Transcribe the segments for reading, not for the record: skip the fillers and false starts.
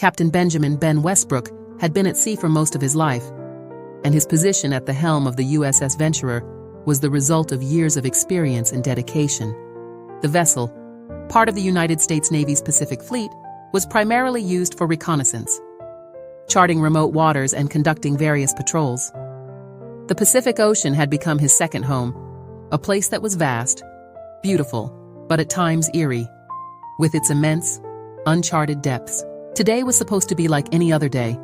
Captain Benjamin Ben Westbrook had been at sea for most of his life, and his position at the helm of the USS Venturer was the result of years of experience and dedication. The vessel, part of the United States Navy's Pacific Fleet, was primarily used for reconnaissance, charting remote waters and conducting various patrols. The Pacific Ocean had become his second home, a place that was vast, beautiful, but at times eerie, with its immense, uncharted depths. Today was supposed to be like any other day,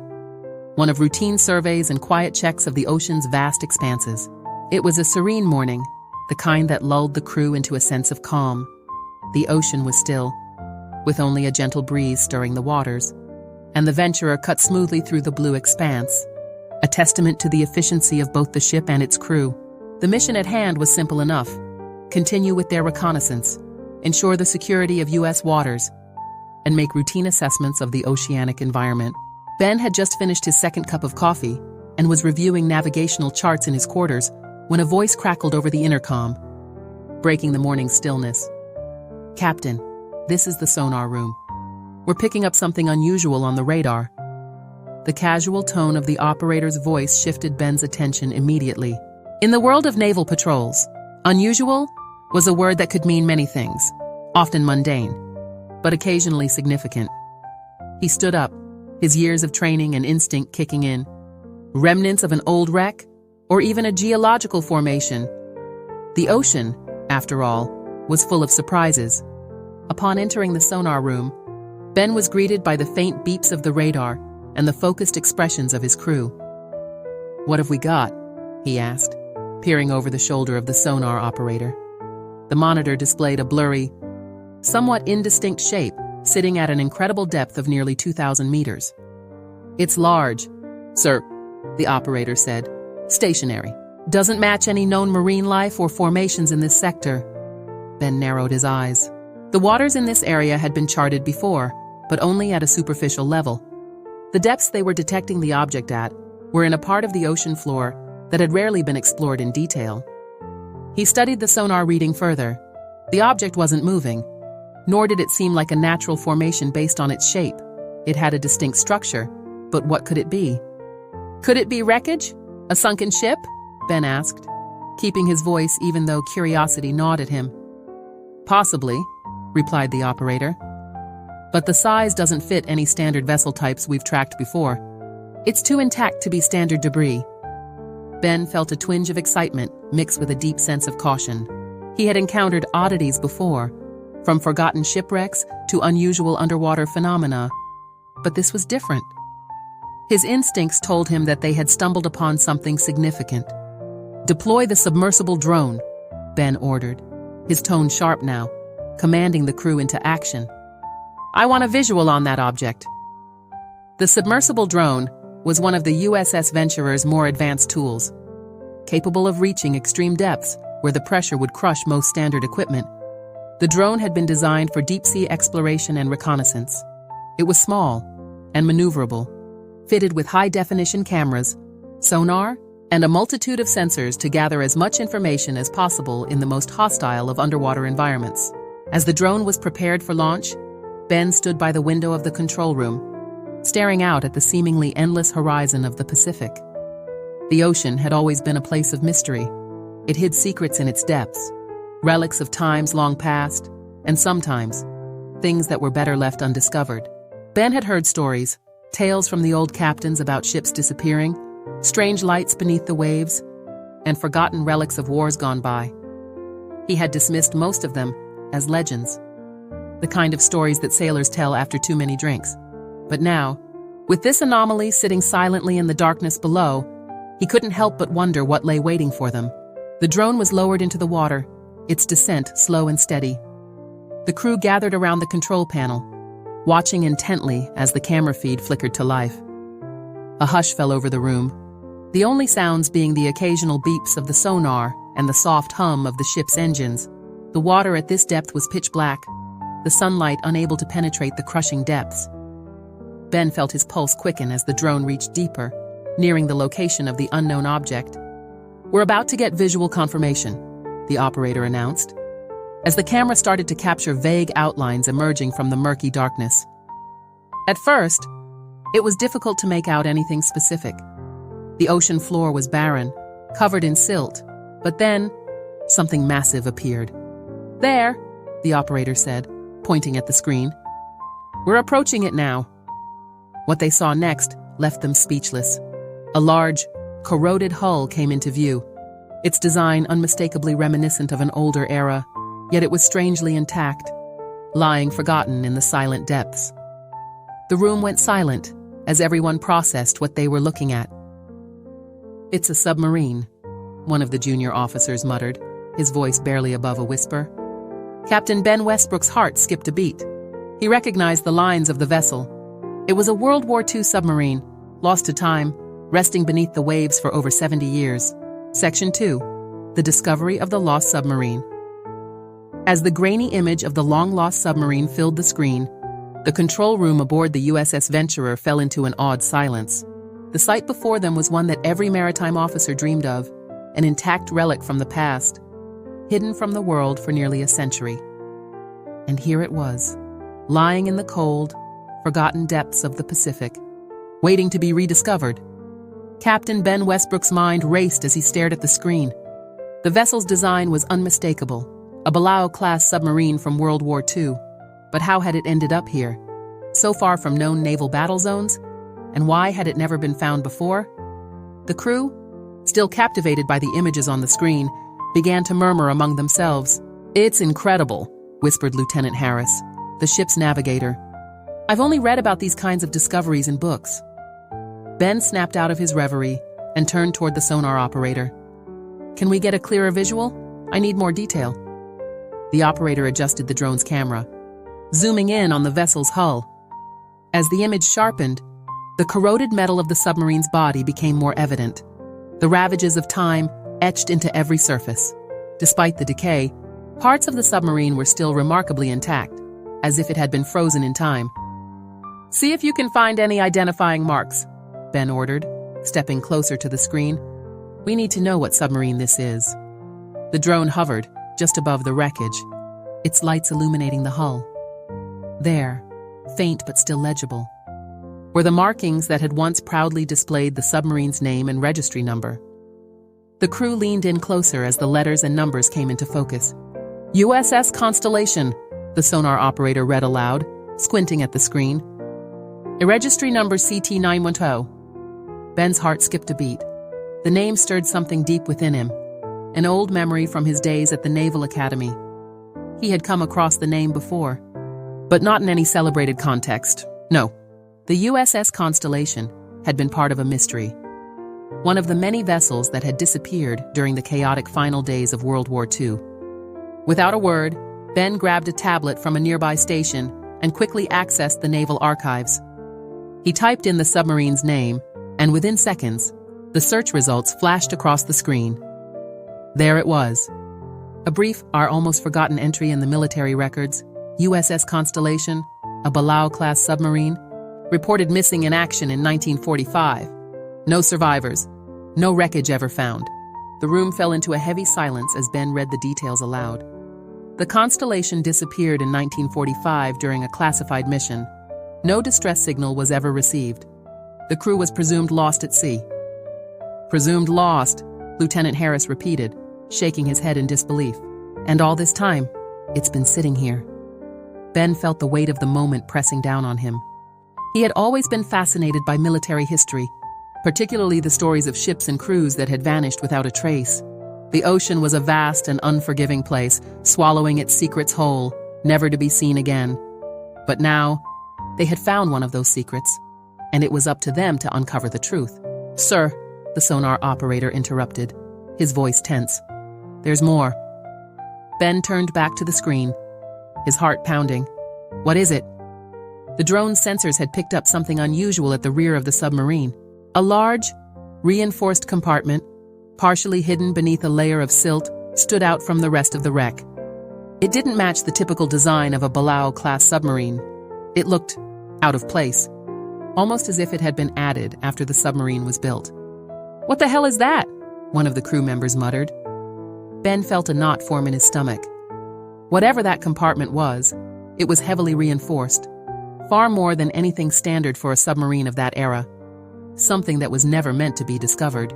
one of routine surveys and quiet checks of the ocean's vast expanses. It was a serene morning, the kind that lulled the crew into a sense of calm. The ocean was still, with only a gentle breeze stirring the waters, and the Venturer cut smoothly through the blue expanse, a testament to the efficiency of both the ship and its crew. The mission at hand was simple enough: continue with their reconnaissance, ensure the security of U.S. waters, and make routine assessments of the oceanic environment. Ben had just finished his second cup of coffee and was reviewing navigational charts in his quarters when a voice crackled over the intercom, breaking the morning stillness. "Captain, this is the sonar room. We're picking up something unusual on the radar." The casual tone of the operator's voice shifted Ben's attention immediately. In the world of naval patrols, unusual was a word that could mean many things, often mundane, but occasionally significant. He stood up, his years of training and instinct kicking in. Remnants of an old wreck, or even a geological formation. The ocean, after all, was full of surprises. Upon entering the sonar room, Ben was greeted by the faint beeps of the radar and the focused expressions of his crew. "What have we got?" he asked, peering over the shoulder of the sonar operator. The monitor displayed a blurry, somewhat indistinct shape sitting at an incredible depth of nearly 2,000 meters. "It's large, sir," the operator said. "Stationary. Doesn't match any known marine life or formations in this sector." Ben narrowed his eyes. The waters in this area had been charted before, but only at a superficial level. The depths they were detecting the object at were in a part of the ocean floor that had rarely been explored in detail. He studied the sonar reading further. The object wasn't moving, nor did it seem like a natural formation based on its shape. It had a distinct structure, but what could it be? "Could it be wreckage? A sunken ship?" Ben asked, keeping his voice even though curiosity gnawed at him. "Possibly," replied the operator. "But the size doesn't fit any standard vessel types we've tracked before. It's too intact to be standard debris." Ben felt a twinge of excitement mixed with a deep sense of caution. He had encountered oddities before, from forgotten shipwrecks to unusual underwater phenomena, but this was different. His instincts told him that they had stumbled upon something significant. "Deploy the submersible drone," Ben ordered, his tone sharp now, commanding the crew into action. "I want a visual on that object." The submersible drone was one of the USS Venturer's more advanced tools, capable of reaching extreme depths where the pressure would crush most standard equipment. The drone had been designed for deep-sea exploration and reconnaissance. It was small and maneuverable, fitted with high-definition cameras, sonar, and a multitude of sensors to gather as much information as possible in the most hostile of underwater environments. As the drone was prepared for launch, Ben stood by the window of the control room, staring out at the seemingly endless horizon of the Pacific. The ocean had always been a place of mystery. It hid secrets in its depths, relics of times long past, and sometimes things that were better left undiscovered. Ben had heard stories, tales from the old captains about ships disappearing, strange lights beneath the waves, and forgotten relics of wars gone by. He had dismissed most of them as legends, the kind of stories that sailors tell after too many drinks. But now, with this anomaly sitting silently in the darkness below, he couldn't help but wonder what lay waiting for them. The drone was lowered into the water, its descent slow and steady. The crew gathered around the control panel, watching intently as the camera feed flickered to life. A hush fell over the room, the only sounds being the occasional beeps of the sonar and the soft hum of the ship's engines. The water at this depth was pitch black, the sunlight unable to penetrate the crushing depths. Ben felt his pulse quicken as the drone reached deeper, nearing the location of the unknown object. "We're about to get visual confirmation," the operator announced, as the camera started to capture vague outlines emerging from the murky darkness. At first, It was difficult to make out anything specific. The ocean floor was barren, covered in silt, but then something massive appeared. "There," the operator said, pointing at the screen. "We're approaching it now." What they saw next left them speechless. A large, corroded hull came into view, its design unmistakably reminiscent of an older era, yet it was strangely intact, lying forgotten in the silent depths. The room went silent as everyone processed what they were looking at. "It's a submarine," one of the junior officers muttered, his voice barely above a whisper. Captain Ben Westbrook's heart skipped a beat. He recognized the lines of the vessel. It was a World War II submarine, lost to time, resting beneath the waves for over 70 years. Section 2. The Discovery of the Lost Submarine. As the grainy image of the long-lost submarine filled the screen, the control room aboard the USS Venturer fell into an awed silence. The sight before them was one that every maritime officer dreamed of, an intact relic from the past, hidden from the world for nearly a century. And here it was, lying in the cold, forgotten depths of the Pacific, waiting to be rediscovered. Captain Ben Westbrook's mind raced as he stared at the screen. The vessel's design was unmistakable, a Balao-class submarine from World War II. But how had it ended up here, so far from known naval battle zones? And why had it never been found before? The crew, still captivated by the images on the screen, began to murmur among themselves. "It's incredible," whispered Lieutenant Harris, the ship's navigator. "I've only read about these kinds of discoveries in books." Ben snapped out of his reverie and turned toward the sonar operator. "Can we get a clearer visual? I need more detail." The operator adjusted the drone's camera, zooming in on the vessel's hull. As the image sharpened, the corroded metal of the submarine's body became more evident, the ravages of time etched into every surface. Despite the decay, parts of the submarine were still remarkably intact, as if it had been frozen in time. "See if you can find any identifying marks," Ben ordered, stepping closer to the screen. "We need to know what submarine this is." The drone hovered just above the wreckage, its lights illuminating the hull. There, faint but still legible, were the markings that had once proudly displayed the submarine's name and registry number. The crew leaned in closer as the letters and numbers came into focus. "USS Constellation," the sonar operator read aloud, squinting at the screen. "A registry number CT910. Ben's heart skipped a beat. The name stirred something deep within him, an old memory from his days at the Naval Academy. He had come across the name before, but not in any celebrated context. No, the USS Constellation had been part of a mystery, one of the many vessels that had disappeared during the chaotic final days of World War II. Without a word, Ben grabbed a tablet from a nearby station and quickly accessed the naval archives. He typed in the submarine's name, and within seconds, the search results flashed across the screen. There it was. A brief, almost forgotten entry in the military records. USS Constellation, a Balao-class submarine, reported missing in action in 1945. No survivors, no wreckage ever found. The room fell into a heavy silence as Ben read the details aloud. The Constellation disappeared in 1945 during a classified mission. No distress signal was ever received. The crew was presumed lost at sea. "Presumed lost," Lieutenant Harris repeated, shaking his head in disbelief. "And all this time, it's been sitting here." Ben felt the weight of the moment pressing down on him. He had always been fascinated by military history, particularly the stories of ships and crews that had vanished without a trace. The ocean was a vast and unforgiving place, swallowing its secrets whole, never to be seen again. But now, they had found one of those secrets, and it was up to them to uncover the truth. "Sir," the sonar operator interrupted, his voice tense. "There's more." Ben turned back to the screen, his heart pounding. "What is it?" The drone's sensors had picked up something unusual at the rear of the submarine. A large, reinforced compartment, partially hidden beneath a layer of silt, stood out from the rest of the wreck. It didn't match the typical design of a Balao-class submarine. It looked out of place, almost as if it had been added after the submarine was built. "What the hell is that?" one of the crew members muttered. Ben felt a knot form in his stomach. Whatever that compartment was, it was heavily reinforced. far more than anything standard for a submarine of that era. Something that was never meant to be discovered.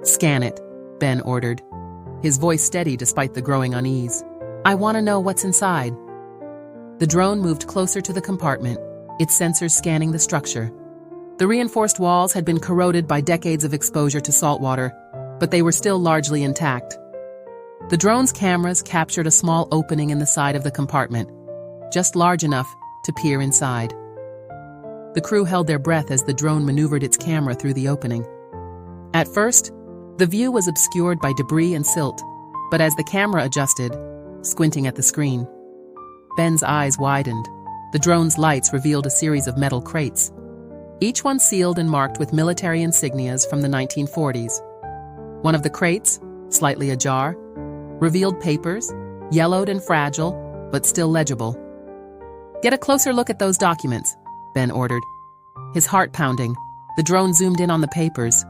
"Scan it," Ben ordered, his voice steady despite the growing unease. "I want to know what's inside." The drone moved closer to the compartment, its sensors scanning the structure. The reinforced walls had been corroded by decades of exposure to salt water, but they were still largely intact. The drone's cameras captured a small opening in the side of the compartment, just large enough to peer inside. The crew held their breath as the drone maneuvered its camera through the opening. At first, the view was obscured by debris and silt, but as the camera adjusted, squinting at the screen, Ben's eyes widened. The drone's lights revealed a series of metal crates, each one sealed and marked with military insignias from the 1940s. One of the crates, slightly ajar, revealed papers, yellowed and fragile, but still legible. "Get a closer look at those documents," Ben ordered, his heart pounding. The drone zoomed in on the papers,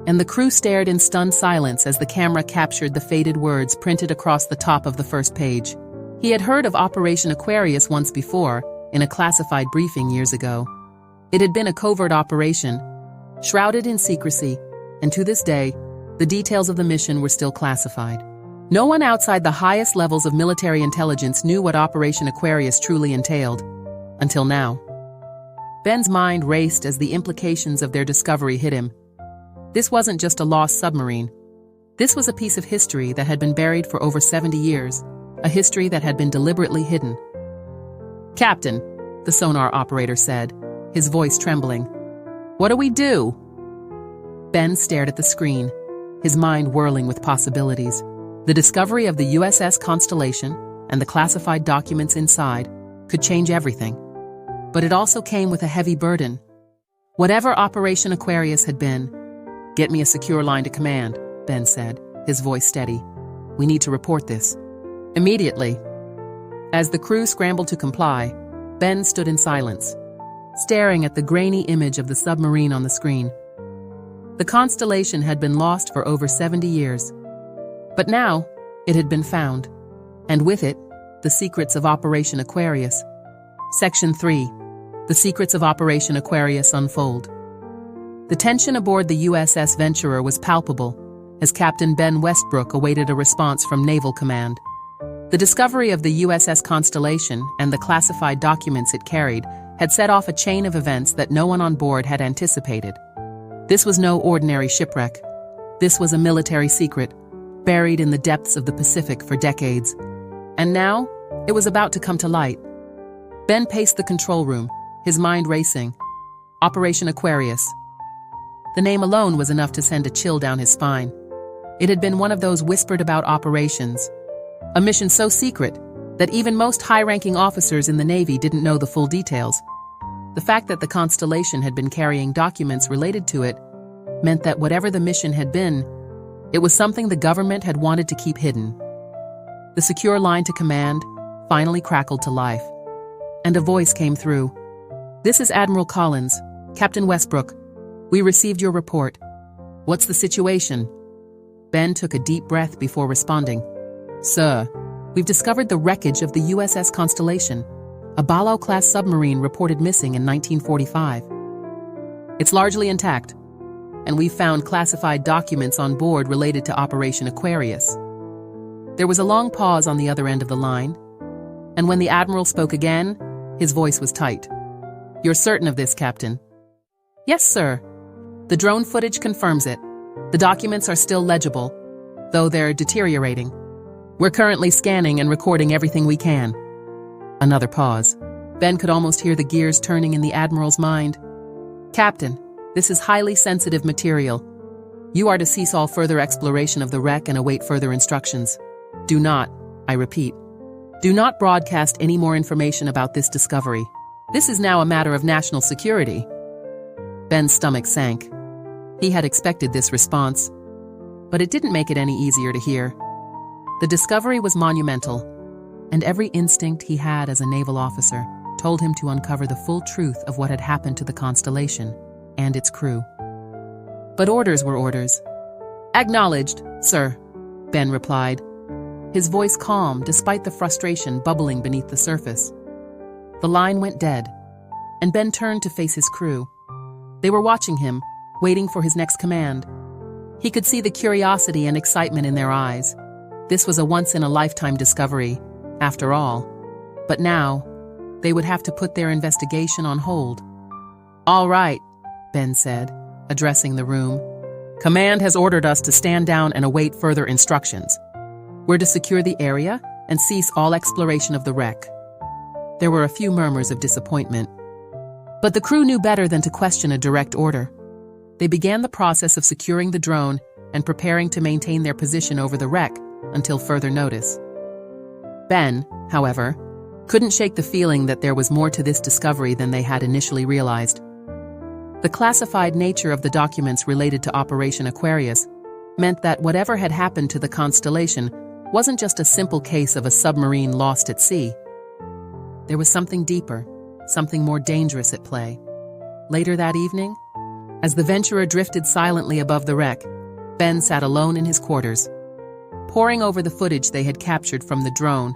and the crew stared in stunned silence as the camera captured the faded words printed across the top of the first page. He had heard of Operation Aquarius once before, in a classified briefing years ago. It had been a covert operation, shrouded in secrecy, and to this day, the details of the mission were still classified. No one outside the highest levels of military intelligence knew what Operation Aquarius truly entailed, until now. Ben's mind raced as the implications of their discovery hit him. This wasn't just a lost submarine. This was a piece of history that had been buried for over 70 years, a history that had been deliberately hidden. "Captain," the sonar operator said, his voice trembling. "What do we do?" Ben stared at the screen, his mind whirling with possibilities. The discovery of the USS Constellation and the classified documents inside could change everything. But it also came with a heavy burden. Whatever Operation Aquarius had been, "Get me a secure line to command," Ben said, his voice steady. "We need to report this immediately." As the crew scrambled to comply, Ben stood in silence, staring at the grainy image of the submarine on the screen. The Constellation had been lost for over 70 years. But now, it had been found, and with it, the secrets of Operation Aquarius. Section 3. The secrets of Operation Aquarius unfold. The tension aboard the USS Venturer was palpable as Captain Ben Westbrook awaited a response from Naval Command. The discovery of the USS Constellation and the classified documents it carried had set off a chain of events that no one on board had anticipated. This was no ordinary shipwreck. This was a military secret, buried in the depths of the Pacific for decades. And now, it was about to come to light. Ben paced the control room, his mind racing. Operation Aquarius. The name alone was enough to send a chill down his spine. It had been one of those whispered-about operations, a mission so secret that even most high-ranking officers in the Navy didn't know the full details. The fact that the Constellation had been carrying documents related to it meant that whatever the mission had been, it was something the government had wanted to keep hidden. The secure line to command finally crackled to life, and a voice came through. "This is Admiral Collins. Captain Westbrook. We received your report. What's the situation?" Ben took a deep breath before responding. "Sir, we've discovered the wreckage of the USS Constellation, a Balo-class submarine reported missing in 1945. It's largely intact, and we've found classified documents on board related to Operation Aquarius." There was a long pause on the other end of the line, and when the Admiral spoke again, his voice was tight. "You're certain of this, Captain?" "Yes, sir. The drone footage confirms it. The documents are still legible, though they're deteriorating. We're currently scanning and recording everything we can." Another pause. Ben could almost hear the gears turning in the Admiral's mind. "Captain, this is highly sensitive material. You are to cease all further exploration of the wreck and await further instructions. Do not, I repeat, do not broadcast any more information about this discovery. This is now a matter of national security." Ben's stomach sank. He had expected this response, but it didn't make it any easier to hear. The discovery was monumental, and every instinct he had as a naval officer told him to uncover the full truth of what had happened to the Constellation and its crew. But orders were orders. "Acknowledged, sir," Ben replied, his voice calm despite the frustration bubbling beneath the surface. The line went dead, and Ben turned to face his crew. They were watching him, waiting for his next command. He could see the curiosity and excitement in their eyes. This was a once-in-a-lifetime discovery, after all. But now, they would have to put their investigation on hold. "All right," Ben said, addressing the room. "Command has ordered us to stand down and await further instructions. We're to secure the area and cease all exploration of the wreck." There were a few murmurs of disappointment. But the crew knew better than to question a direct order. They began the process of securing the drone and preparing to maintain their position over the wreck until further notice. Ben, however, couldn't shake the feeling that there was more to this discovery than they had initially realized. The classified nature of the documents related to Operation Aquarius meant that whatever had happened to the Constellation wasn't just a simple case of a submarine lost at sea. There was something deeper, something more dangerous at play. Later that evening, as the Venturer drifted silently above the wreck, Ben sat alone in his quarters, poring over the footage they had captured from the drone,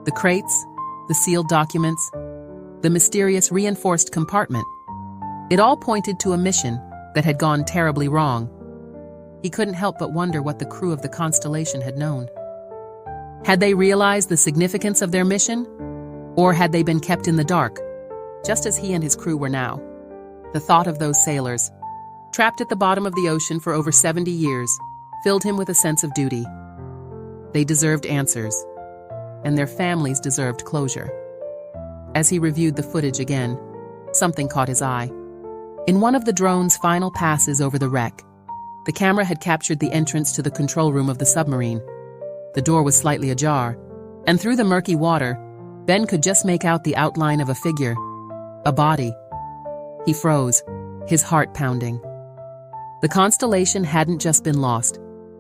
the crates, the sealed documents, the mysterious reinforced compartment. It all pointed to a mission that had gone terribly wrong. He couldn't help but wonder what the crew of the Constellation had known. Had they realized the significance of their mission? Or had they been kept in the dark, just as he and his crew were now? The thought of those sailors, trapped at the bottom of the ocean for over 70 years, filled him with a sense of duty. They deserved answers, and their families deserved closure. As he reviewed the footage again, something caught his eye. In one of the drone's final passes over the wreck, the camera had captured the entrance to the control room of the submarine. The door was slightly ajar, and through the murky water, Ben could just make out the outline of a figure, a body. He froze, his heart pounding. The Constellation hadn't just been lost.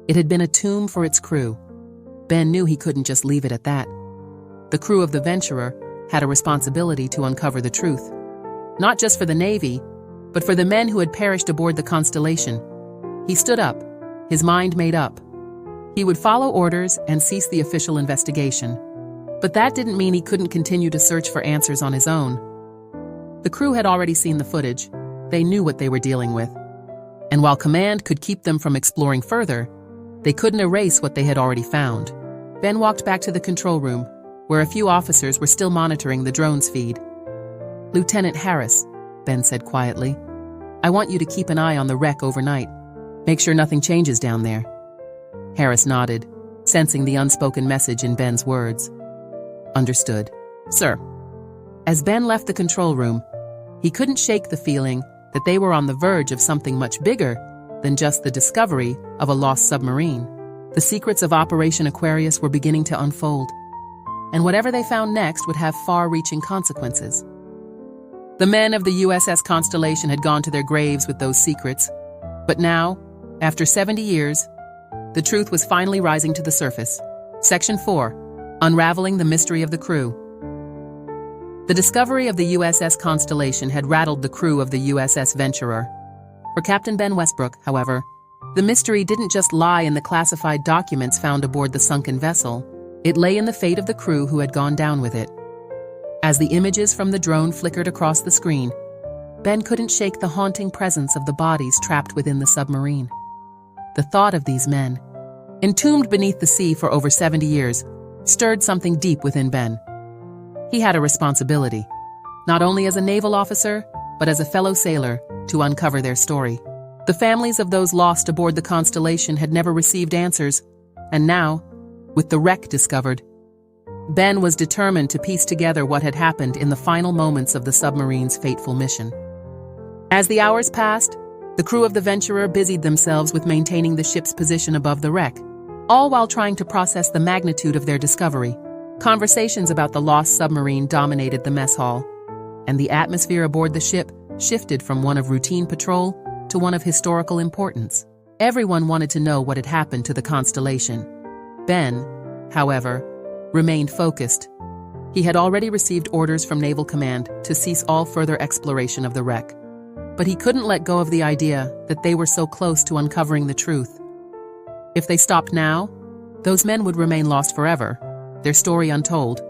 It had been a tomb for its crew. Ben knew he couldn't just leave it at that. The crew of the Venturer had a responsibility to uncover the truth, not just for the Navy, but for the men who had perished aboard the Constellation. He stood up, his mind made up. He would follow orders and cease the official investigation. But that didn't mean he couldn't continue to search for answers on his own. The crew had already seen the footage. They knew what they were dealing with. And while Command could keep them from exploring further, they couldn't erase what they had already found. Ben walked back to the control room, where a few officers were still monitoring the drone's feed. "Lieutenant Harris," Ben said quietly, "I want you to keep an eye on the wreck overnight. Make sure nothing changes down there." Harris nodded, sensing the unspoken message in Ben's words. "Understood, sir." As Ben left the control room, he couldn't shake the feeling that they were on the verge of something much bigger than just the discovery of a lost submarine. The secrets of Operation Aquarius were beginning to unfold, and whatever they found next would have far-reaching consequences. The men of the USS Constellation had gone to their graves with those secrets, but now, after 70 years, the truth was finally rising to the surface. Section 4. Unraveling the Mystery of the Crew. The discovery of the USS Constellation had rattled the crew of the USS Venturer. For Captain Ben Westbrook, however, the mystery didn't just lie in the classified documents found aboard the sunken vessel. It lay in the fate of the crew who had gone down with it. As the images from the drone flickered across the screen, Ben couldn't shake the haunting presence of the bodies trapped within the submarine. The thought of these men, entombed beneath the sea for over 70 years, stirred something deep within Ben. He had a responsibility, not only as a naval officer, but as a fellow sailor, to uncover their story. The families of those lost aboard the Constellation had never received answers, and now, with the wreck discovered, Ben was determined to piece together what had happened in the final moments of the submarine's fateful mission. As the hours passed, the crew of the Venturer busied themselves with maintaining the ship's position above the wreck, all while trying to process the magnitude of their discovery. Conversations about the lost submarine dominated the mess hall, and the atmosphere aboard the ship shifted from one of routine patrol to one of historical importance. Everyone wanted to know what had happened to the Constellation. Ben, however, remained focused. He had already received orders from Naval Command to cease all further exploration of the wreck. But he couldn't let go of the idea that they were so close to uncovering the truth. If they stopped now, those men would remain lost forever, their story untold.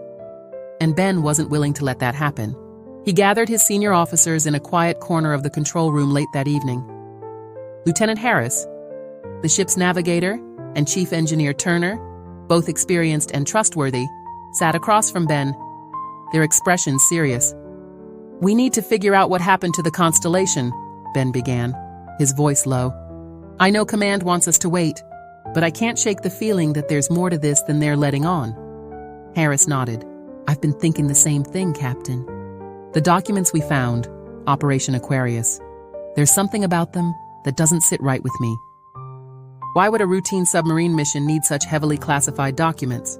And Ben wasn't willing to let that happen. He gathered his senior officers in a quiet corner of the control room late that evening. Lieutenant Harris, the ship's navigator, and Chief Engineer Turner, both experienced and trustworthy, sat across from Ben, their expressions serious. "We need to figure out what happened to the Constellation," Ben began, his voice low. "I know Command wants us to wait, but I can't shake the feeling that there's more to this than they're letting on." Harris nodded. "I've been thinking the same thing, Captain. The documents we found, Operation Aquarius, there's something about them that doesn't sit right with me. Why would a routine submarine mission need such heavily classified documents?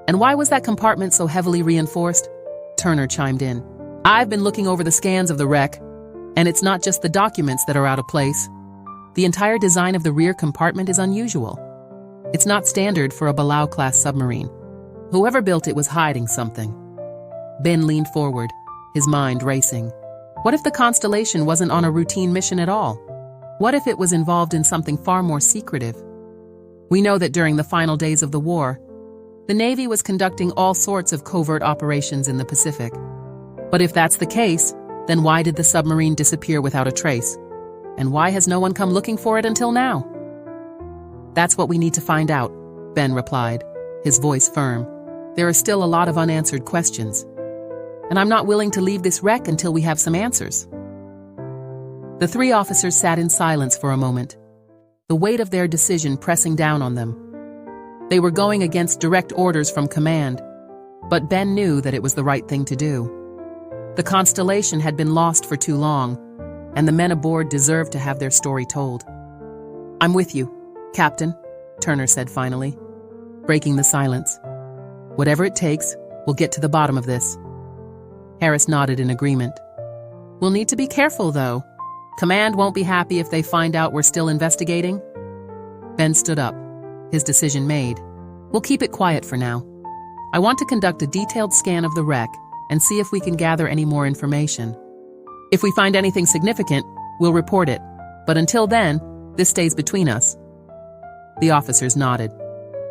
And why was that compartment so heavily reinforced?" Turner chimed in. "I've been looking over the scans of the wreck, and it's not just the documents that are out of place. The entire design of the rear compartment is unusual. It's not standard for a Below-class submarine. Whoever built it was hiding something." Ben leaned forward, his mind racing. What if the Constellation wasn't on a routine mission at all? What if it was involved in something far more secretive? We know that during the final days of the war, the Navy was conducting all sorts of covert operations in the Pacific. But if that's the case, then why did the submarine disappear without a trace? And why has no one come looking for it until now? "That's what we need to find out," Ben replied, his voice firm. "There are still a lot of unanswered questions, and I'm not willing to leave this wreck until we have some answers." The three officers sat in silence for a moment, the weight of their decision pressing down on them. They were going against direct orders from Command, but Ben knew that it was the right thing to do. The Constellation had been lost for too long, and the men aboard deserved to have their story told. "I'm with you, Captain," Turner said finally, breaking the silence. "Whatever it takes, we'll get to the bottom of this." Harris nodded in agreement. "We'll need to be careful, though. Command won't be happy if they find out we're still investigating." Ben stood up, his decision made. "We'll keep it quiet for now. I want to conduct a detailed scan of the wreck and see if we can gather any more information. If we find anything significant, we'll report it. But until then, this stays between us." The officers nodded,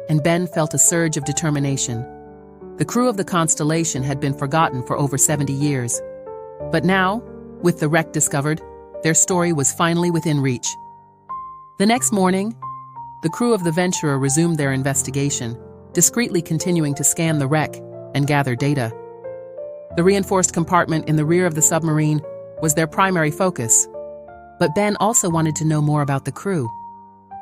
and Ben felt a surge of determination. The crew of the Constellation had been forgotten for over 70 years. But now, with the wreck discovered, their story was finally within reach. The next morning, the crew of the Venturer resumed their investigation, discreetly continuing to scan the wreck and gather data. The reinforced compartment in the rear of the submarine was their primary focus. But Ben also wanted to know more about the crew.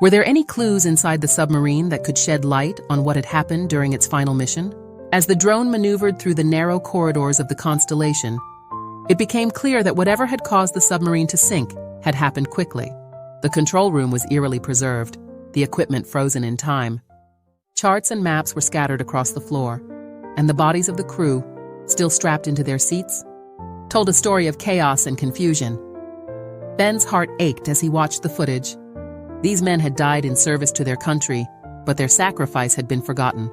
Were there any clues inside the submarine that could shed light on what had happened during its final mission? As the drone maneuvered through the narrow corridors of the Constellation, it became clear that whatever had caused the submarine to sink had happened quickly. The control room was eerily preserved, the equipment frozen in time. Charts and maps were scattered across the floor, and the bodies of the crew, still strapped into their seats, told a story of chaos and confusion. Ben's heart ached as he watched the footage. These men had died in service to their country, but their sacrifice had been forgotten,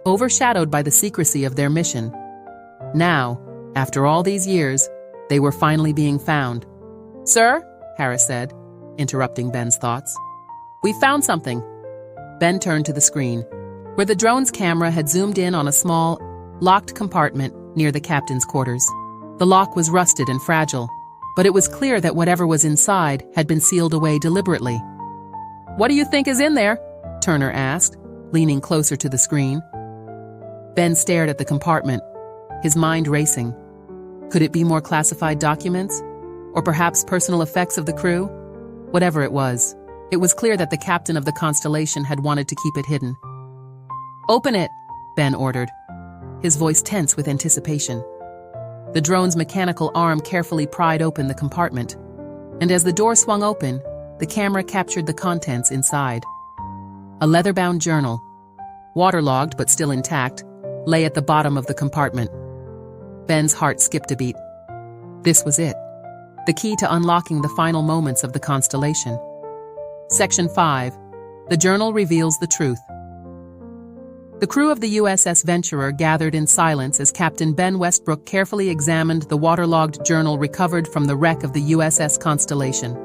overshadowed by the secrecy of their mission. Now, after all these years, they were finally being found. "Sir," Harris said, interrupting Ben's thoughts. "We found something." Ben turned to the screen, where the drone's camera had zoomed in on a small, locked compartment near the captain's quarters. The lock was rusted and fragile, but it was clear that whatever was inside had been sealed away deliberately. "What do you think is in there?" Turner asked, leaning closer to the screen. Ben stared at the compartment, his mind racing. Could it be more classified documents? Or perhaps personal effects of the crew? Whatever it was clear that the captain of the Constellation had wanted to keep it hidden. "Open it," Ben ordered, his voice tense with anticipation. The drone's mechanical arm carefully pried open the compartment, and as the door swung open, the camera captured the contents inside. A leather-bound journal, waterlogged but still intact, lay at the bottom of the compartment. Ben's heart skipped a beat. This was it, the key to unlocking the final moments of the Constellation. Section 5. The journal reveals the truth. The crew of the USS Venturer gathered in silence as Captain Ben Westbrook carefully examined the waterlogged journal recovered from the wreck of the USS Constellation.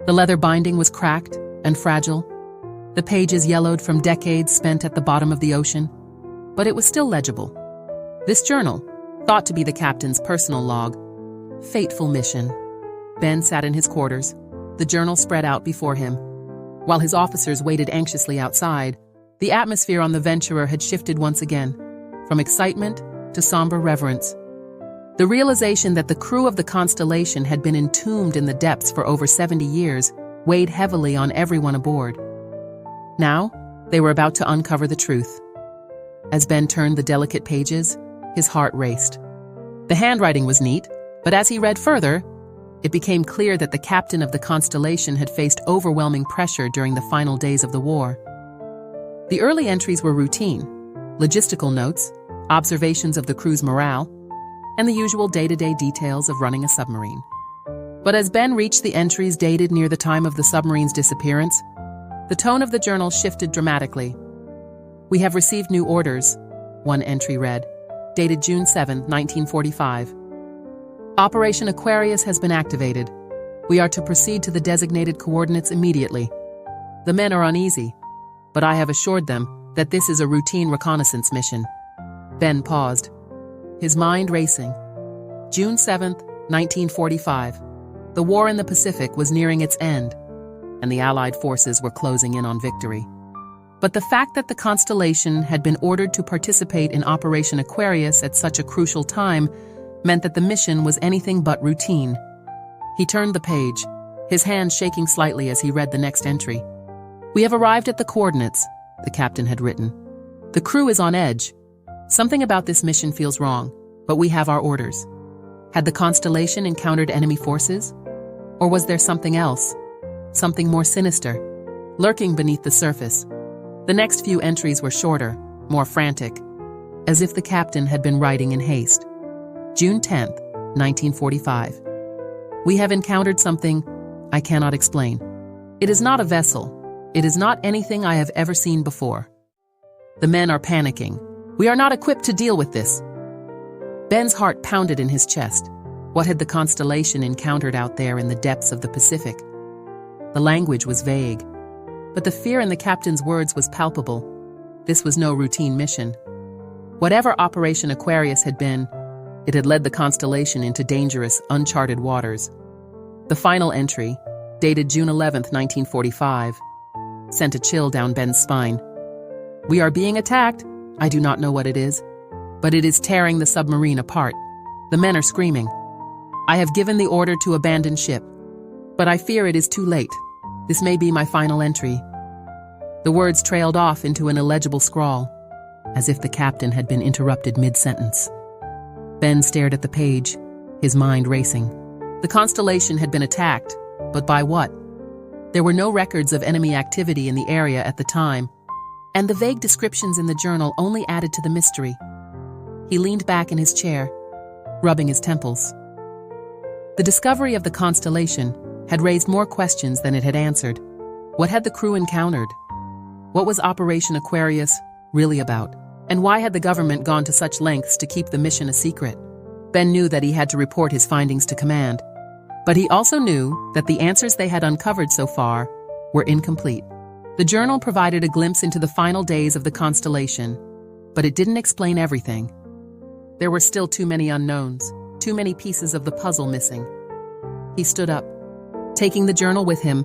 The leather binding was cracked and fragile, the pages yellowed from decades spent at the bottom of the ocean, but it was still legible. This journal, thought to be the captain's personal log. Fateful mission. Ben sat in his quarters, the journal spread out before him. While his officers waited anxiously outside, the atmosphere on the Venturer had shifted once again, from excitement to somber reverence. The realization that the crew of the Constellation had been entombed in the depths for over 70 years weighed heavily on everyone aboard. Now, they were about to uncover the truth. As Ben turned the delicate pages, his heart raced. The handwriting was neat, but as he read further, it became clear that the captain of the Constellation had faced overwhelming pressure during the final days of the war. The early entries were routine, logistical notes, observations of the crew's morale, and the usual day-to-day details of running a submarine. But as Ben reached the entries dated near the time of the submarine's disappearance, the tone of the journal shifted dramatically. "We have received new orders," one entry read, dated June 7, 1945. "Operation Aquarius has been activated. We are to proceed to the designated coordinates immediately. The men are uneasy, but I have assured them that this is a routine reconnaissance mission." Ben paused, his mind racing. June 7, 1945. The war in the Pacific was nearing its end, and the Allied forces were closing in on victory. But the fact that the Constellation had been ordered to participate in Operation Aquarius at such a crucial time meant that the mission was anything but routine. He turned the page, his hand shaking slightly as he read the next entry. "We have arrived at the coordinates," the captain had written. "The crew is on edge. Something about this mission feels wrong, but we have our orders." Had the Constellation encountered enemy forces? Or was there something else, something more sinister, lurking beneath the surface? The next few entries were shorter, more frantic, as if the captain had been writing in haste. June 10, 1945. "We have encountered something I cannot explain. It is not a vessel. It is not anything I have ever seen before. The men are panicking. We are not equipped to deal with this." Ben's heart pounded in his chest. What had the Constellation encountered out there in the depths of the Pacific? The language was vague, but the fear in the captain's words was palpable. This was no routine mission. Whatever Operation Aquarius had been, it had led the Constellation into dangerous, uncharted waters. The final entry, dated June 11, 1945, sent a chill down Ben's spine. "We are being attacked. I do not know what it is, but it is tearing the submarine apart. The men are screaming. I have given the order to abandon ship, but I fear it is too late. This may be my final entry." The words trailed off into an illegible scrawl, as if the captain had been interrupted mid-sentence. Ben stared at the page, his mind racing. The Constellation had been attacked, but by what? There were no records of enemy activity in the area at the time, and the vague descriptions in the journal only added to the mystery. He leaned back in his chair, rubbing his temples. The discovery of the Constellation had raised more questions than it had answered. What had the crew encountered? What was Operation Aquarius really about? And why had the government gone to such lengths to keep the mission a secret? Ben knew that he had to report his findings to command, but he also knew that the answers they had uncovered so far were incomplete. The journal provided a glimpse into the final days of the Constellation, but it didn't explain everything. There were still too many unknowns, too many pieces of the puzzle missing. He stood up, taking the journal with him,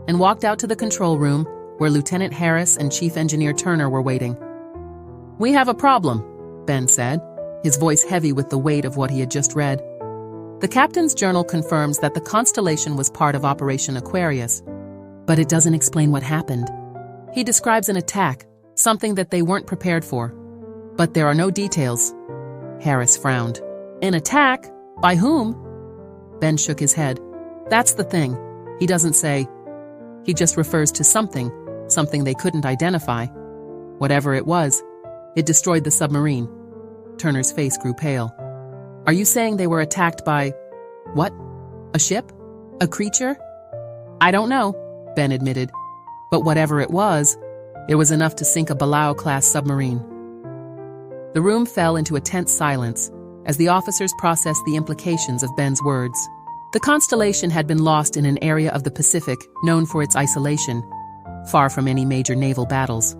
and walked out to the control room where Lieutenant Harris and Chief Engineer Turner were waiting. "We have a problem," Ben said, his voice heavy with the weight of what he had just read. "The captain's journal confirms that the Constellation was part of Operation Aquarius, but it doesn't explain what happened. He describes an attack, something that they weren't prepared for, but there are no details." Harris frowned. "An attack? By whom?" Ben shook his head. "That's the thing. He doesn't say. He just refers to something they couldn't identify. Whatever it was, it destroyed the submarine." Turner's face grew pale. "Are you saying they were attacked by... what? A ship? A creature?" "I don't know," Ben admitted. "But whatever it was enough to sink a Balao-class submarine." The room fell into a tense silence as the officers processed the implications of Ben's words. The Constellation had been lost in an area of the Pacific known for its isolation, far from any major naval battles.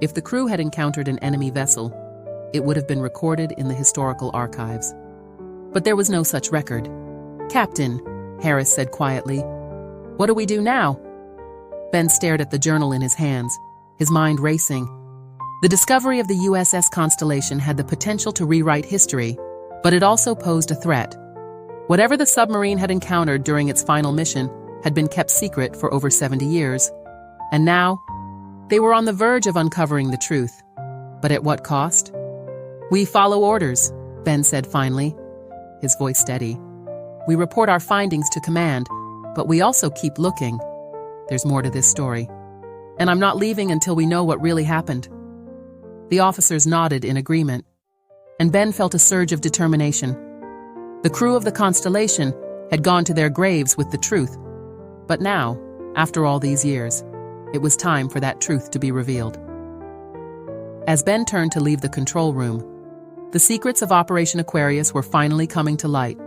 If the crew had encountered an enemy vessel, it would have been recorded in the historical archives. But there was no such record. "Captain," Harris said quietly, "what do we do now?" Ben stared at the journal in his hands, his mind racing. The discovery of the USS Constellation had the potential to rewrite history, but it also posed a threat. Whatever the submarine had encountered during its final mission had been kept secret for over 70 years. And now, they were on the verge of uncovering the truth. But at what cost? "We follow orders," Ben said finally, his voice steady. "We report our findings to command, but we also keep looking. There's more to this story. And I'm not leaving until we know what really happened." The officers nodded in agreement, and Ben felt a surge of determination. The crew of the Constellation had gone to their graves with the truth, but now, after all these years, it was time for that truth to be revealed. As Ben turned to leave the control room, the secrets of Operation Aquarius were finally coming to light,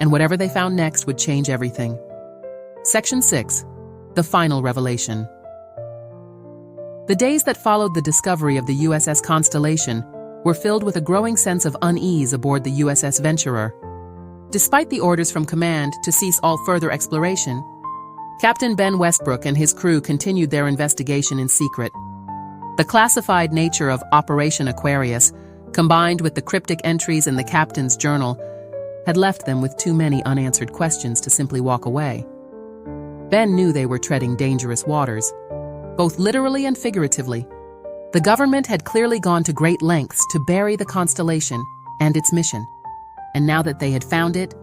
and whatever they found next would change everything. Section 6. The Final Revelation. The days that followed the discovery of the USS Constellation were filled with a growing sense of unease aboard the USS Venturer. Despite the orders from command to cease all further exploration, Captain Ben Westbrook and his crew continued their investigation in secret. The classified nature of Operation Aquarius, combined with the cryptic entries in the captain's journal, had left them with too many unanswered questions to simply walk away. Ben knew they were treading dangerous waters, both literally and figuratively. The government had clearly gone to great lengths to bury the Constellation and its mission. And now that they had found it,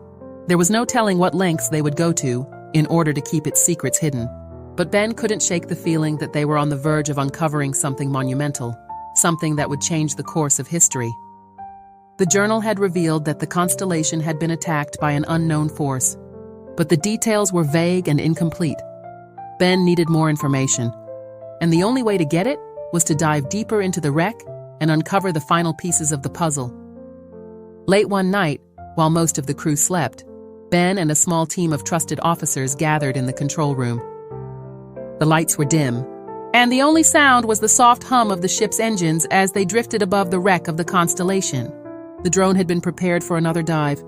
there was no telling what lengths they would go to in order to keep its secrets hidden. But Ben couldn't shake the feeling that they were on the verge of uncovering something monumental, something that would change the course of history. The journal had revealed that the Constellation had been attacked by an unknown force, but the details were vague and incomplete. Ben needed more information, and the only way to get it was to dive deeper into the wreck and uncover the final pieces of the puzzle. Late one night, while most of the crew slept, Ben and a small team of trusted officers gathered in the control room. The lights were dim, and the only sound was the soft hum of the ship's engines as they drifted above the wreck of the Constellation. The drone had been prepared for another dive,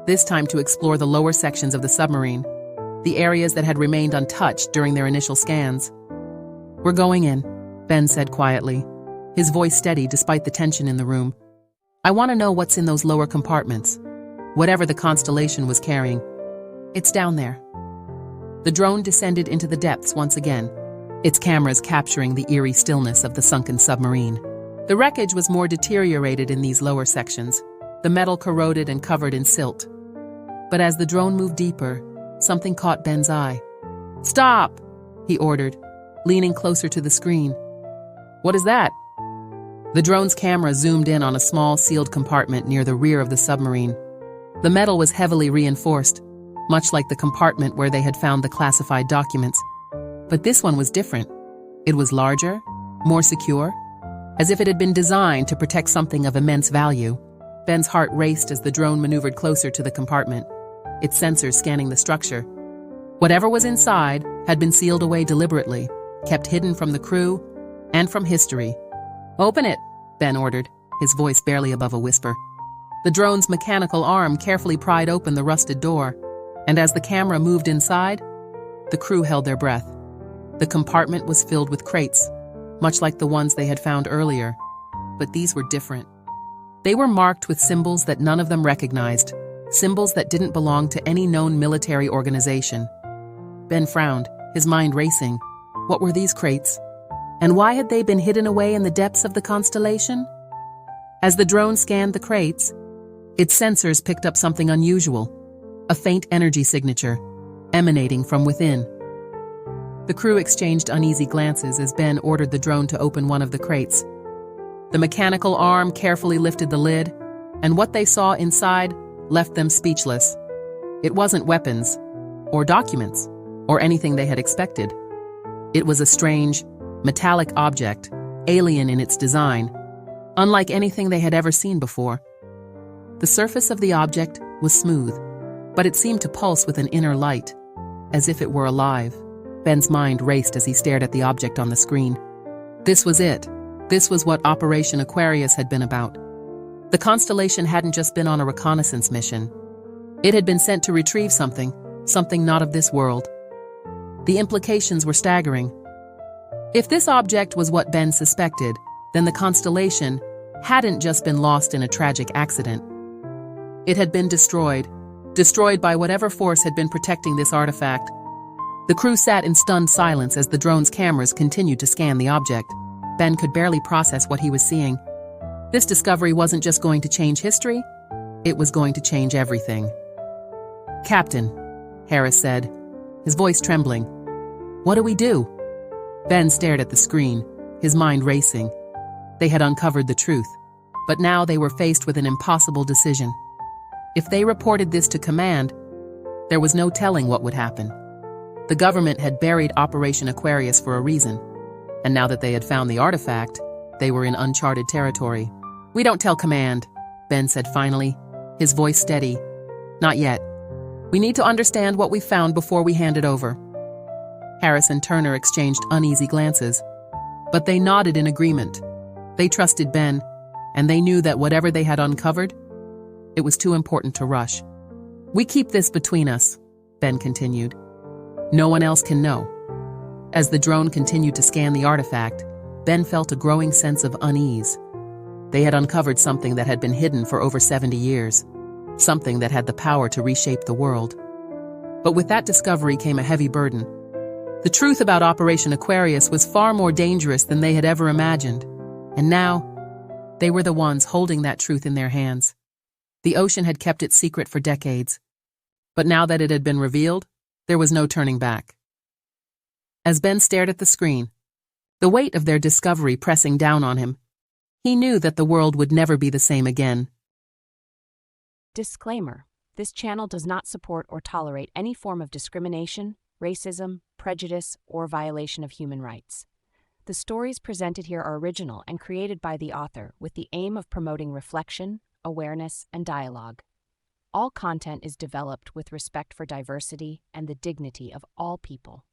this time to explore the lower sections of the submarine, the areas that had remained untouched during their initial scans. "We're going in," Ben said quietly, his voice steady despite the tension in the room. "I want to know what's in those lower compartments. Whatever the Constellation was carrying. It's down there." The drone descended into the depths once again, its cameras capturing the eerie stillness of the sunken submarine. The wreckage was more deteriorated in these lower sections, the metal corroded and covered in silt. But as the drone moved deeper, something caught Ben's eye. "Stop!" he ordered, leaning closer to the screen. "What is that?" The drone's camera zoomed in on a small sealed compartment near the rear of the submarine. The metal was heavily reinforced, much like the compartment where they had found the classified documents. But this one was different. It was larger, more secure, as if it had been designed to protect something of immense value. Ben's heart raced as the drone maneuvered closer to the compartment, its sensors scanning the structure. Whatever was inside had been sealed away deliberately, kept hidden from the crew and from history. "Open it," Ben ordered, his voice barely above a whisper. The drone's mechanical arm carefully pried open the rusted door, and as the camera moved inside, the crew held their breath. The compartment was filled with crates, much like the ones they had found earlier, but these were different. They were marked with symbols that none of them recognized, symbols that didn't belong to any known military organization. Ben frowned, his mind racing. What were these crates? And why had they been hidden away in the depths of the Constellation? As the drone scanned the crates, its sensors picked up something unusual, a faint energy signature, emanating from within. The crew exchanged uneasy glances as Ben ordered the drone to open one of the crates. The mechanical arm carefully lifted the lid, and what they saw inside left them speechless. It wasn't weapons, or documents, or anything they had expected. It was a strange, metallic object, alien in its design, unlike anything they had ever seen before. The surface of the object was smooth, but it seemed to pulse with an inner light, as if it were alive. Ben's mind raced as he stared at the object on the screen. This was it. This was what Operation Aquarius had been about. The constellation hadn't just been on a reconnaissance mission. It had been sent to retrieve something not of this world. The implications were staggering. If this object was what Ben suspected, then the constellation hadn't just been lost in a tragic accident. It had been destroyed by whatever force had been protecting this artifact. The crew sat in stunned silence as the drone's cameras continued to scan the object. Ben could barely process what he was seeing. This discovery wasn't just going to change history, it was going to change everything. "Captain," Harris said, his voice trembling. "What do we do?" Ben stared at the screen, his mind racing. They had uncovered the truth, but now they were faced with an impossible decision. If they reported this to command, there was no telling what would happen. The government had buried Operation Aquarius for a reason, and now that they had found the artifact, they were in uncharted territory. "We don't tell command," Ben said finally, his voice steady. "Not yet. We need to understand what we found before we hand it over." Harris and Turner exchanged uneasy glances, but they nodded in agreement. They trusted Ben, and they knew that whatever they had uncovered, it was too important to rush. "We keep this between us," Ben continued. "No one else can know." As the drone continued to scan the artifact, Ben felt a growing sense of unease. They had uncovered something that had been hidden for over 70 years, something that had the power to reshape the world. But with that discovery came a heavy burden. The truth about Operation Aquarius was far more dangerous than they had ever imagined, and now, they were the ones holding that truth in their hands. The ocean had kept it secret for decades, but now that it had been revealed, there was no turning back. As Ben stared at the screen, the weight of their discovery pressing down on him, he knew that the world would never be the same again. Disclaimer: this channel does not support or tolerate any form of discrimination, racism, prejudice, or violation of human rights. The stories presented here are original and created by the author with the aim of promoting reflection, awareness, and dialogue. All content is developed with respect for diversity and the dignity of all people.